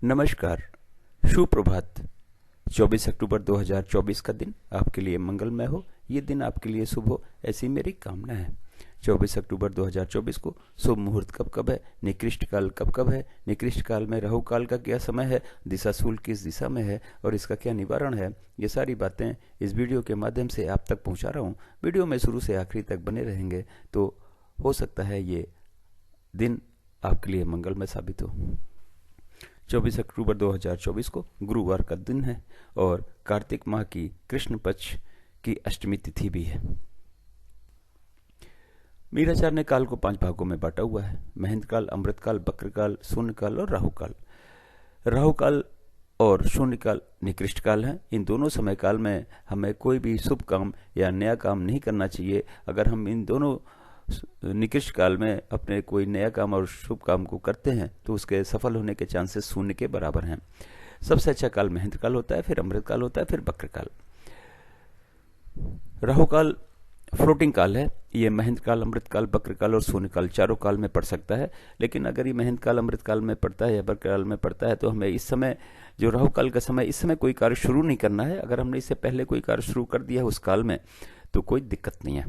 नमस्कार, सुप्रभात। 24 अक्टूबर 2024 का दिन आपके लिए मंगलमय हो, ये दिन आपके लिए शुभ हो, ऐसी मेरी कामना है। 24 अक्टूबर 2024 को शुभ मुहूर्त कब कब है, निकृष्ट काल कब कब है, निकृष्ट काल में राहु काल का क्या समय है, दिशाशूल किस दिशा में है और इसका क्या निवारण है, ये सारी बातें इस वीडियो के माध्यम से आप तक पहुंचा रहा हूं। वीडियो में शुरू से आखिरी तक बने रहेंगे तो हो सकता है ये दिन आपके लिए मंगलमय साबित हो। 24 अक्टूबर 2024 को गुरुवार का दिन है और कार्तिक माह की कृष्ण पक्ष की अष्टमी तिथि भी है। मीराचार्य ने काल को 5 भागों में बांटा हुआ है: महेंद्र काल, अमृत काल, बक्र काल, शून्य काल और राहु काल। राहु काल और शून्य काल निकृष्ट काल है। इन दोनों समय काल में हमें कोई भी शुभ काम या नया काम नहीं करना चाहिए। अगर हम इन दोनों निकृष्ट काल में अपने कोई नया काम और शुभ काम को करते हैं तो उसके सफल होने के चांसेस शून्य के बराबर हैं। सबसे अच्छा काल महेंद्र काल होता है, फिर अमृत काल होता है, फिर बक्र काल। राहु काल फ्लोटिंग काल है। ये महेंद्र काल, अमृत काल, बक्र काल और शून्य काल चारों काल में पड़ सकता है। लेकिन अगर ये महेंद्र काल, अमृत काल में पड़ता है या बक्र काल में पड़ता है तो हमें इस समय, जो राहु काल का समय, इस समय कोई कार्य शुरू नहीं करना है। अगर हमने इससे पहले कोई कार्य शुरू कर दिया है उस काल में तो कोई दिक्कत नहीं है।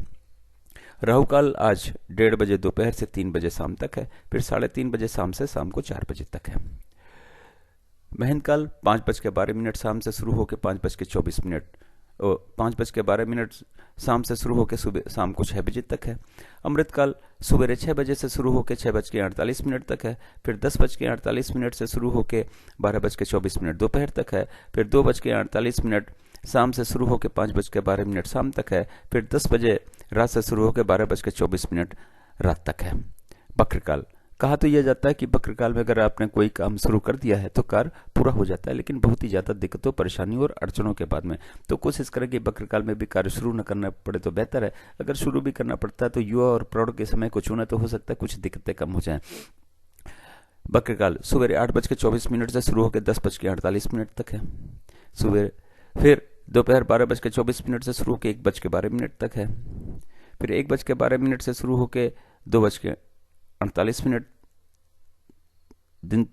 राहु काल आज 1:30 बजे दोपहर से 3 बजे शाम तक है, फिर 3:30 बजे शाम से शाम को 4 बजे तक है। महेंद्र काल 5:12 शाम से शुरू होकर 5:24 और 5:12 शाम से शुरू होकर सुबह शाम को 6 बजे तक है। अमृत काल सुबह 6 बजे से शुरू होकर 6:48 तक है, फिर 10:48 से शुरू होकर 12:24 दोपहर तक है, फिर 2:48 शाम से शुरू होकर 5:12 शाम तक है, फिर 10 बजे रात से शुरू होकर 12:24 रात तक है। बक्र काल कहा तो यह जाता है कि बक्र काल में अगर आपने कोई काम शुरू कर दिया है तो कार्य पूरा हो जाता है, लेकिन बहुत ही ज्यादा दिक्कतों, परेशानियों और अड़चनों के बाद में। तो कोशिश करें कि बक्र काल में भी कार्य शुरू न करना पड़े तो बेहतर है। अगर शुरू भी करना पड़ता है तो युवा और प्रौढ़ के समय को चुना तो हो सकता है कुछ दिक्कतें कम हो जाएं। बक्र काल सुबह 8:24 से शुरू होकर 10:48 तक है। सुबह फिर दोपहर 12:24 से शुरू होकर 1:12 तक है, फिर 1:12 से शुरू होकर 2:48 दिन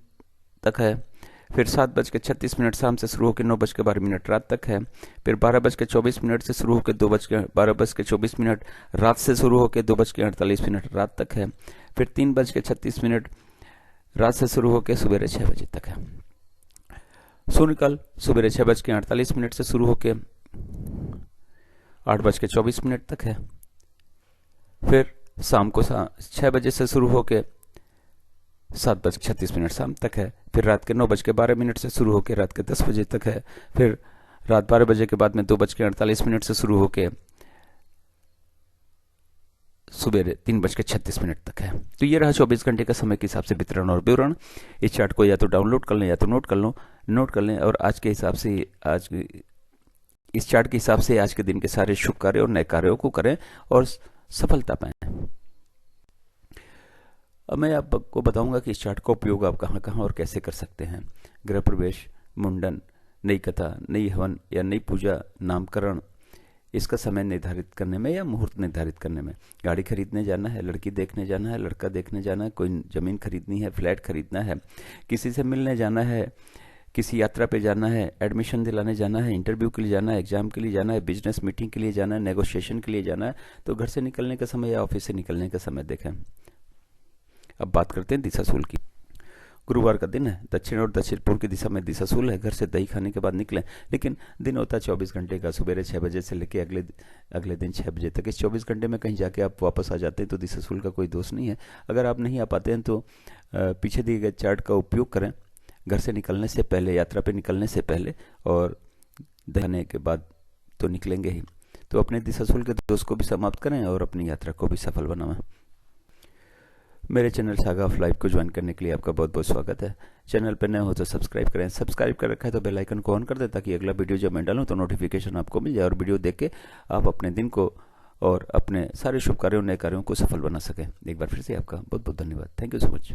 तक है, फिर 7:36 शाम से शुरू होकर 9:12 रात तक है, फिर 12:24 से शुरू होकर 12:24 रात से शुरू होकर 2:48 रात तक है, फिर 3:36 रात से शुरू होकर सुबह 6 बजे तक है। शून्य काल सुबह 6:48 से शुरू होकर 8:24 तक है, फिर शाम को 6 बजे से शुरू होकर 7:36 शाम तक है, फिर रात के 9:12 से शुरू होकर रात के 10 बजे तक है, फिर रात 12 बजे के बाद में 2:48 से शुरू होकर सुबह 3:36 तक है। तो ये रहा 24 घंटे का समय के हिसाब से वितरण और विवरण। इस चार्ट को या तो डाउनलोड कर लें या तो नोट कर लें और आज के हिसाब से इस चार्ट के हिसाब से आज के दिन के सारे शुभ कार्य और नए कार्यों को करें और सफलता पाएं। अब मैं आपको बताऊंगा कि इस चार्ट का उपयोग आप कहां कहां और कैसे कर सकते हैं। गृह प्रवेश, मुंडन, नई कथा, नई हवन या नई पूजा, नामकरण, इसका समय निर्धारित करने में या मुहूर्त निर्धारित करने में, गाड़ी खरीदने जाना है, लड़की देखने जाना है, लड़का देखने जाना है, कोई जमीन खरीदनी है, फ्लैट खरीदना है, किसी से मिलने जाना है, किसी यात्रा पे जाना है, एडमिशन दिलाने जाना है, इंटरव्यू के लिए जाना है, एग्जाम के लिए जाना है, बिजनेस मीटिंग के लिए जाना है, नेगोशिएशन के लिए जाना है, तो घर से निकलने का समय या ऑफिस से निकलने का समय देखें। अब बात करते हैं दिशाशूल की। गुरुवार का दिन है, दक्षिण और दक्षिण पूर्व की दिशा में दिशाशूल है। घर से दही खाने के बाद निकलें, लेकिन दिन होता है 24 घंटे का, सुबह 6 बजे से लेकर अगले दिन 6 बजे तक। इस 24 घंटे में कहीं जाके आप वापस आ जाते हैं तो दिशाशूल का कोई दोष नहीं है। अगर आप नहीं आ पाते हैं तो पीछे दिए गए चार्ट का उपयोग करें घर से निकलने से पहले, यात्रा पे निकलने से पहले, और दहने के बाद तो निकलेंगे ही। तो अपने दिशाशूल के दोष को भी समाप्त करें और अपनी यात्रा को भी सफल बनाएं। मेरे चैनल सागा ऑफ लाइफ को ज्वाइन करने के लिए आपका बहुत बहुत स्वागत है। चैनल पर नए हो तो सब्सक्राइब करें, सब्सक्राइब कर रखा है तो बेल आइकन को ऑन कर दें ताकि अगला वीडियो जब मैं डालूं तो नोटिफिकेशन आपको मिल जाए और वीडियो देख के आप अपने दिन को और अपने सारे शुभ कार्यों, नए कार्यों को सफल बना सकें। एक बार फिर से आपका बहुत बहुत धन्यवाद। Thank you so much.